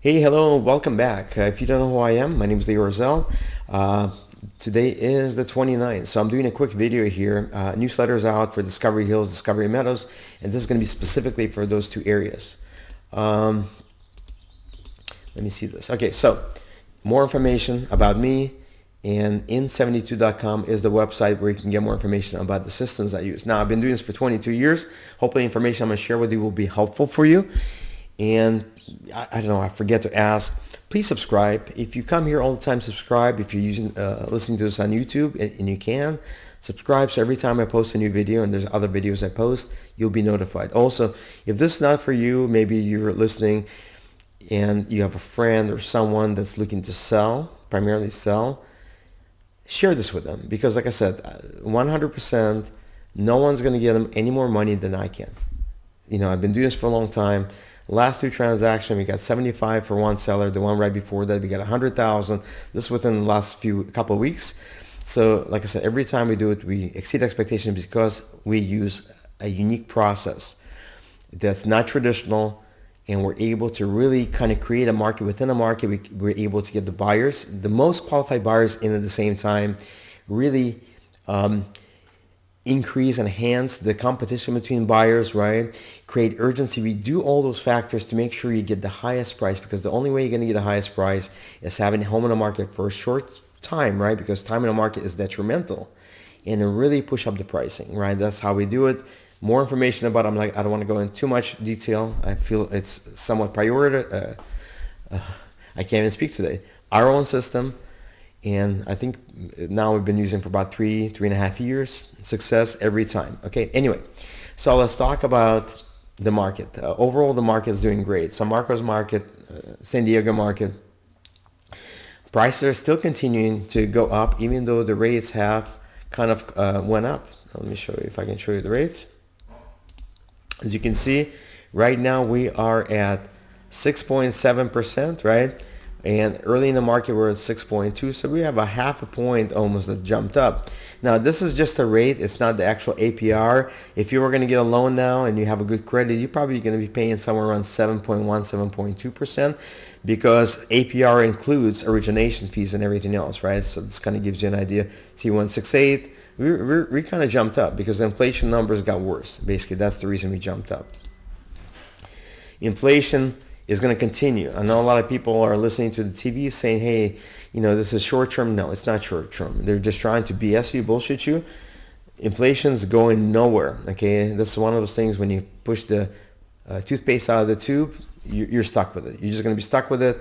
Hey, hello, welcome back. If you don't know who I am, my name is Orzhel. Today is the 29th, so I'm doing a quick video here. Newsletters out for Discovery Hills, Discovery Meadows, and this is going to be specifically for those two areas. Let me see this. Okay, so more information about me, and in72.com is the website where you can get more information about the systems I use. Now, I've been doing this for 22 years. Hopefully, information I'm going to share with you will be helpful for you. And I don't know, I forget to ask, please subscribe. If you come here all the time, subscribe. If you're listening to this on YouTube, and you can, subscribe, so every time I post a new video, and there's other videos I post, you'll be notified. Also, if this is not for you, maybe you're listening and you have a friend or someone that's looking to sell, primarily sell, share this with them, because like I said, 100%, no one's going to get them any more money than I can. You know, I've been doing this for a long time. Last two transactions, we got 75 for one seller. The one right before that, we got 100,000. This within the last couple of weeks. So, like I said, every time we do it, we exceed expectations because we use a unique process that's not traditional, and we're able to really kind of create a market within a market. We're able to get the buyers, the most qualified buyers, in at the same time, really increase, enhance the competition between buyers, right? Create urgency. We do all those factors to make sure you get the highest price, because the only way you're going to get the highest price is having a home in the market for a short time, right? Because time in the market is detrimental, and to really push up the pricing, right? That's how we do it. More information about it, I don't want to go into too much detail. I feel it's somewhat priority. I can't even speak today. Our own system. And I think now we've been using for about three and a half years. Success every time. Okay, anyway, so let's talk about the market. Overall, the market is doing great. San Marcos market, San Diego market, prices are still continuing to go up, even though the rates have kind of went up. Let me show you, if I can show you the rates. As you can see, right now we are at 6.7%, right? And early in the market, we're at 6.2, so we have a half a point almost that jumped up. Now, this is just a rate. It's not the actual APR. If you were going to get a loan now and you have a good credit, you're probably going to be paying somewhere around 7.1, 7.2%, because APR includes origination fees and everything else, right? So this kind of gives you an idea. See, 168, we kind of jumped up because the inflation numbers got worse. Basically, that's the reason we jumped up. Inflation is going to continue. I know a lot of people are listening to the TV saying, hey, you know, this is short term. No, it's not short term. They're just trying to BS you, bullshit you. Inflation's going nowhere, okay? This is one of those things, when you push the toothpaste out of the tube, you're stuck with it. You're just going to be stuck with it.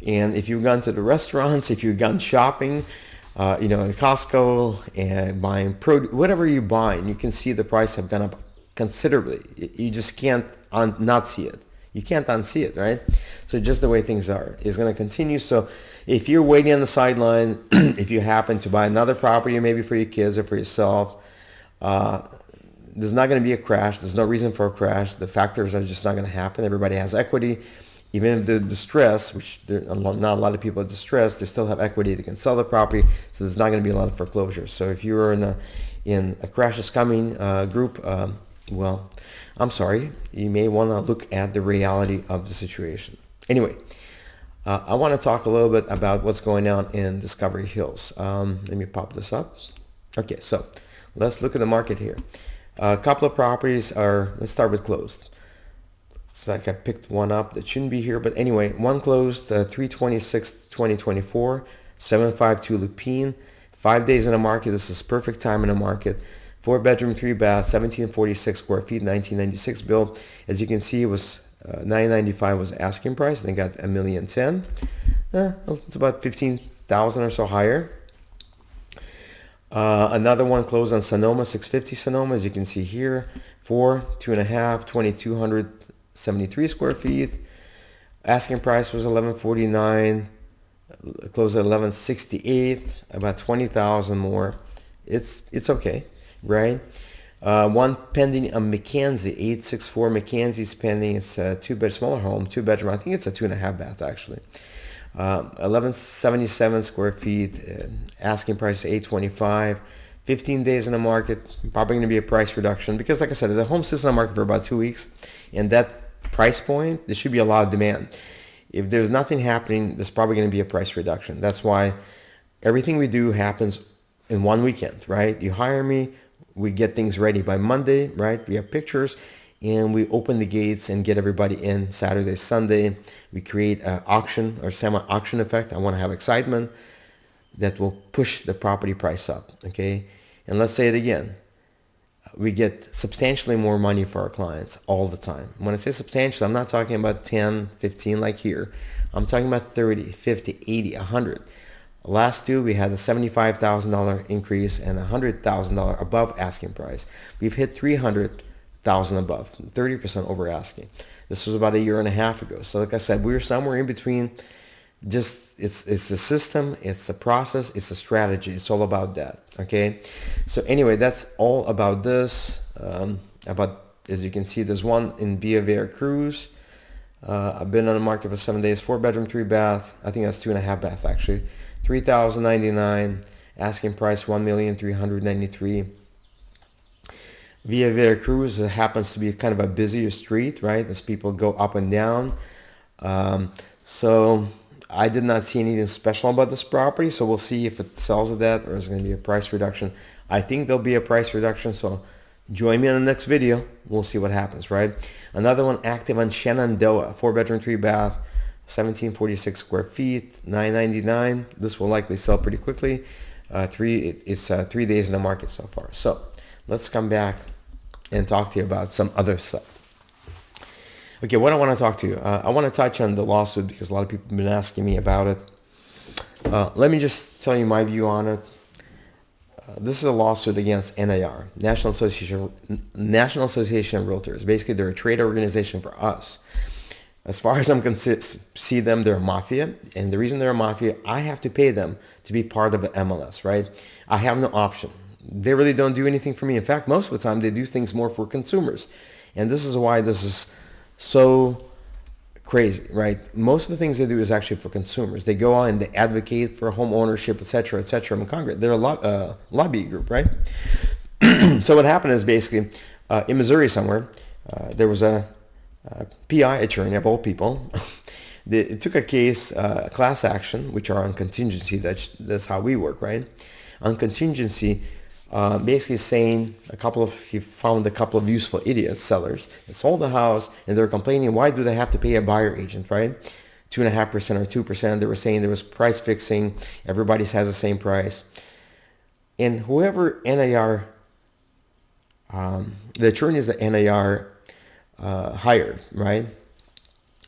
And if you've gone to the restaurants, if you've gone shopping, at Costco and buying produce, whatever you buy, and you can see the price have gone up considerably. You just can't not see it. You can't unsee it, right? So just the way things are is going to continue. So if you're waiting on the sideline, if you happen to buy another property, maybe for your kids or for yourself, there's not going to be a crash. There's no reason for a crash. The factors are just not going to happen. Everybody has equity. Even if they're distressed, which not a lot of people are distressed, they still have equity. They can sell the property. So there's not going to be a lot of foreclosures. So if you're in a crash is coming group, well, I'm sorry, you may want to look at the reality of the situation. Anyway, I want to talk a little bit about what's going on in Discovery Hills. Let me pop this up. Okay, so let's look at the market here. A couple of properties let's start with closed. It's like I picked one up that shouldn't be here, but anyway, one closed 3/26/2024, 752 Lupine, 5 days in the market. This is perfect time in the market. 4-bedroom, 3-bath, 1746 square feet, 1996 built. As you can see, it was $995 was asking price. They got $1,010,000. It's about 15,000 or so higher. Another one closed on Sonoma, 650 Sonoma. As you can see here, 4, 2.5, 2,273 square feet. Asking price was $1,149. Closed at $1,168. About 20,000 more. It's okay. Right, one pending on McKenzie, 864 McKenzie's pending. It's a 2-bed smaller home, 2-bedroom. I think it's a 2.5-bath actually. 1177 square feet. Asking price is $825. 15 days in the market. Probably going to be a price reduction because, like I said, the home sits in the market for about 2 weeks, and that price point, there should be a lot of demand. If there's nothing happening, there's probably going to be a price reduction. That's why everything we do happens in one weekend, right? You hire me, we get things ready by Monday, right? We have pictures and we open the gates and get everybody in Saturday, Sunday. We create an auction or semi-auction effect. I want to have excitement that will push the property price up, okay? And let's say it again. We get substantially more money for our clients all the time. When I say substantial, I'm not talking about 10, 15 like here. I'm talking about 30, 50, 80, 100. Last two, we had a $75,000 increase and a $100,000 above asking price. We've hit $300,000 above, 30% over asking. This was about a year and a half ago. So like I said, we're somewhere in between. Just it's the system, it's the process, it's the strategy. It's all about that. Okay. So anyway, that's all about this. About, as you can see, there's one in Via Veracruz. I've been on the market for 7 days. 4-bedroom, 3-bath. I think that's 2.5 bath actually. $3,099. Asking price $1,393,000. Via Veracruz happens to be kind of a busier street, right? As people go up and down. So I did not see anything special about this property, so we'll see if it sells at that or is going to be a price reduction. I think there'll be a price reduction, so join me on the next video. We'll see what happens, right? Another one active on Shenandoah, 4-bedroom, 3-bath, 1746 square feet, $999. This will likely sell pretty quickly. It's 3 days in the market so far. So let's come back and talk to you about some other stuff. Okay, what I want to talk to you, I want to touch on the lawsuit because a lot of people have been asking me about it. Let me just tell you my view on it. This is a lawsuit against NAR, National Association of Realtors. Basically, they're a trade organization for us. As far as I'm concerned, see them, they're a mafia. And the reason they're a mafia, I have to pay them to be part of an MLS, right? I have no option. They really don't do anything for me. In fact, most of the time, they do things more for consumers. And this is why this is so crazy, right? Most of the things they do is actually for consumers. They go out and they advocate for home ownership, etc., etc. in Congress. They're a lobby group, right? So what happened is basically in Missouri somewhere, there was a PI attorney of all people. It took a case, class action, which are on contingency. That's how we work, right? On contingency, basically saying he found a couple of useful idiots, sellers, that sold the house and they're complaining, why do they have to pay a buyer agent, right? 2.5% or 2%. They were saying there was price fixing. Everybody has the same price. And whoever NAR, the attorneys that NAR hired, right?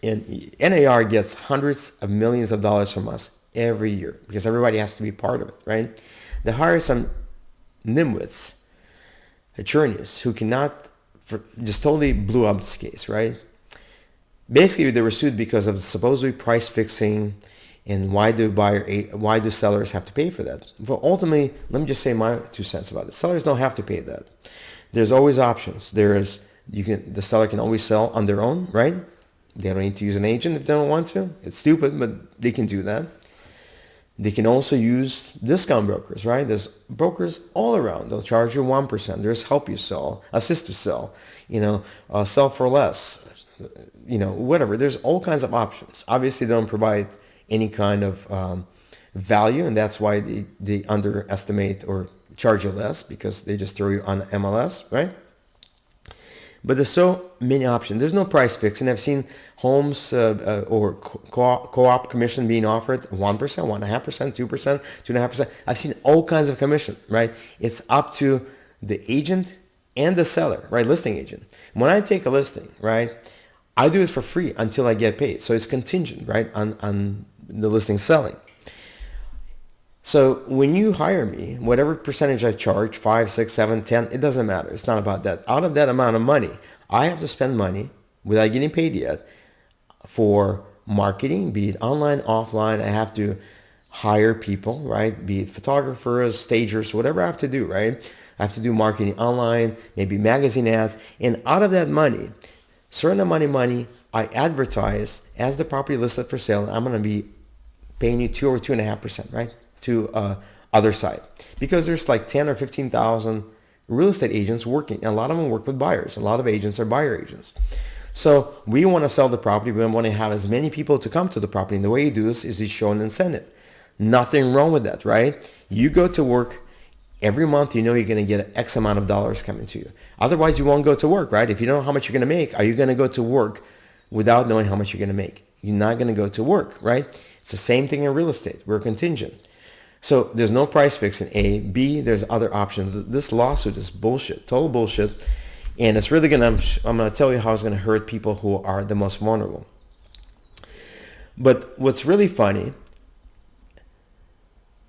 And NAR gets hundreds of millions of dollars from us every year because everybody has to be part of it, right? They hire some nimwits, attorneys who just totally blew up this case, right? Basically, they were sued because of supposedly price fixing and why do sellers have to pay for that? Well, ultimately, let me just say my 2 cents about it. Sellers don't have to pay that. There's always options. The seller can always sell on their own, right? They don't need to use an agent if they don't want to. It's stupid, but they can do that. They can also use discount brokers, right? There's brokers all around. They'll charge you 1%. There's help you sell, assist to sell, sell for less, whatever. There's all kinds of options. Obviously, they don't provide any kind of value, and that's why they underestimate or charge you less because they just throw you on the MLS, right? But there's so many options. There's no price fix. And I've seen homes or co-op commission being offered 1%, 1.5%, 2%, 2.5%. I've seen all kinds of commission, right? It's up to the agent and the seller, right? Listing agent. When I take a listing, right, I do it for free until I get paid. So it's contingent, right, on the listing selling. So when you hire me, whatever percentage I charge, 5, 6, 7, 10, it doesn't matter. It's not about that. Out of that amount of money, I have to spend money without getting paid yet for marketing, be it online, offline. I have to hire people, right? Be it photographers, stagers, whatever I have to do, right? I have to do marketing online, maybe magazine ads. And out of that money, certain amount of money, I advertise as the property listed for sale. I'm going to be paying you 2 or 2.5%, right? To other side, because there's like 10 or 15,000 real estate agents working, and a lot of them work with buyers. A lot of agents are buyer agents. So we want to sell the property. We want to have as many people to come to the property. And the way you do this is you show an incentive. Nothing wrong with that, right? You go to work every month, you know you're going to get X amount of dollars coming to you. Otherwise, you won't go to work, right? If you don't know how much you're going to make, are you going to go to work without knowing how much you're going to make? You're not going to go to work, right? It's the same thing in real estate. We're contingent. So there's no price fixing, A. B, there's other options. This lawsuit is bullshit, total bullshit. And it's really I'm going to tell you how it's going to hurt people who are the most vulnerable. But what's really funny,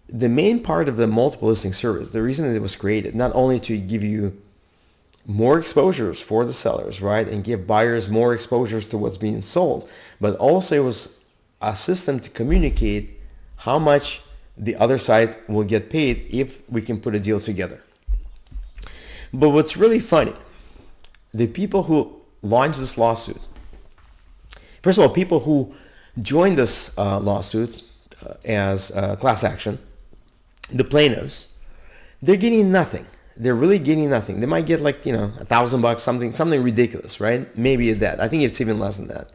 the main part of the multiple listing service, the reason that it was created, not only to give you more exposures for the sellers, right, and give buyers more exposures to what's being sold, but also it was a system to communicate how much the other side will get paid if we can put a deal together. But what's really funny, the people who launched this lawsuit, first of all, people who joined this lawsuit as class action, the plaintiffs, they're getting nothing. They're really getting nothing. They might get like, $1,000, something ridiculous, right? Maybe that. I think it's even less than that.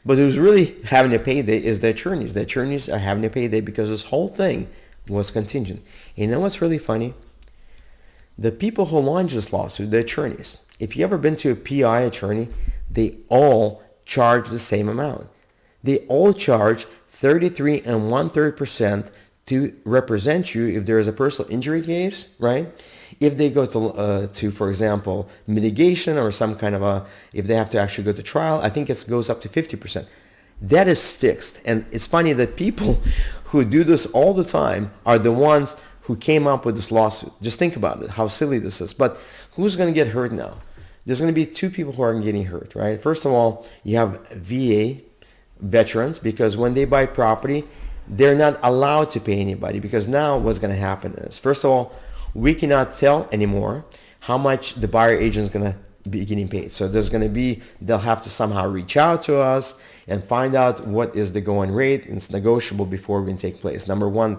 But who's really having a payday is the attorneys. The attorneys are having a payday because this whole thing was contingent. And you know what's really funny? The people who launched this lawsuit, the attorneys, if you ever been to a PI attorney, they all charge the same amount. They all charge 33 1/3% to represent you if there is a personal injury case, right? If they go to for example, mitigation or some kind of if they have to actually go to trial, I think it goes up to 50%. That is fixed. And it's funny that people who do this all the time are the ones who came up with this lawsuit. Just think about it, how silly this is. But who's going to get hurt now? There's going to be two people who are getting hurt, right? First of all, you have VA veterans, because when they buy property, they're not allowed to pay anybody, because now what's going to happen is, first of all, we cannot tell anymore how much the buyer agent is going to be getting paid. So they'll have to somehow reach out to us and find out what is the going rate. It's negotiable before we can take place. Number one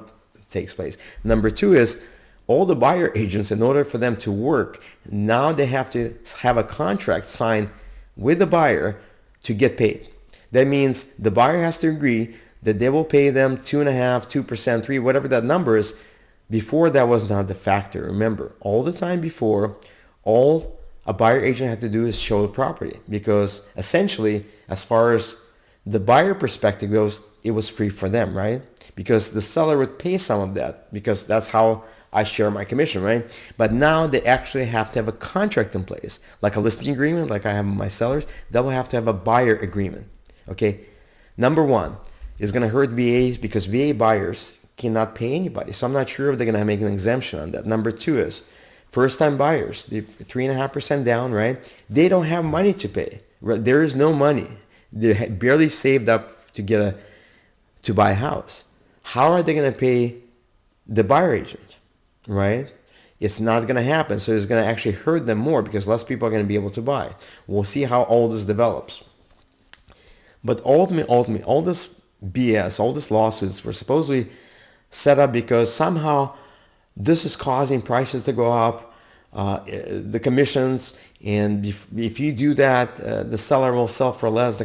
takes place. Number two is all the buyer agents, in order for them to work, now they have to have a contract signed with the buyer to get paid. That means the buyer has to agree that they will pay them 2.5%, 2%, 3%, whatever that number is. Before, that was not the factor. Remember, all the time before, all a buyer agent had to do is show the property, because essentially, as far as the buyer perspective goes, it was free for them, right? Because the seller would pay some of that, because that's how I share my commission, right? But now they actually have to have a contract in place, like a listing agreement, like I have with my sellers. They will have to have a buyer agreement, okay? Number one is going to hurt VAs, because VA buyers cannot pay anybody. So I'm not sure if they're going to make an exemption on that. Number two is first-time buyers, the 3.5% down, right? They don't have money to pay. There is no money. They barely saved up to buy a house. How are they going to pay the buyer agent, right? It's not going to happen. So it's going to actually hurt them more, because less people are going to be able to buy. We'll see how all this develops. But ultimately, all this BS, all these lawsuits were supposedly set up because somehow this is causing prices to go up, the commissions, and if you do that, the seller will sell for less.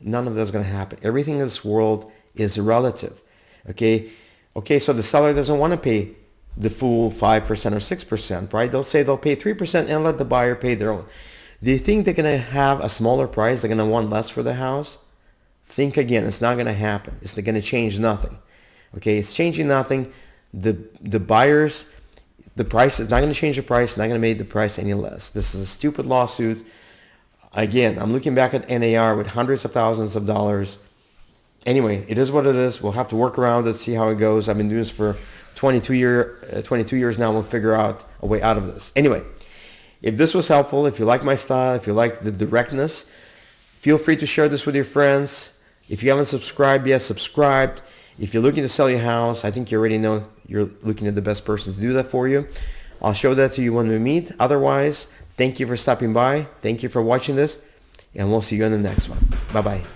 None of that's going to happen. Everything in this world is relative. Okay, so the seller doesn't want to pay the full 5% or 6%, right? They'll say they'll pay 3% and let the buyer pay their own. Do you think they're going to have a smaller price? They're going to want less for the house? Think again. It's not going to happen. It's going to change nothing. Okay, it's changing nothing. The buyers, the price is not going to change the price. It's not going to make the price any less. This is a stupid lawsuit. Again, I'm looking back at NAR with hundreds of thousands of dollars. Anyway, it is what it is. We'll have to work around it, see how it goes. I've been doing this for 22 years now. We'll figure out a way out of this. Anyway, if this was helpful, if you like my style, if you like the directness, feel free to share this with your friends. If you haven't subscribed yet, subscribe. If you're looking to sell your house, I think you already know you're looking at the best person to do that for you. I'll show that to you when we meet. Otherwise, thank you for stopping by. Thank you for watching this, and we'll see you on the next one. Bye-bye.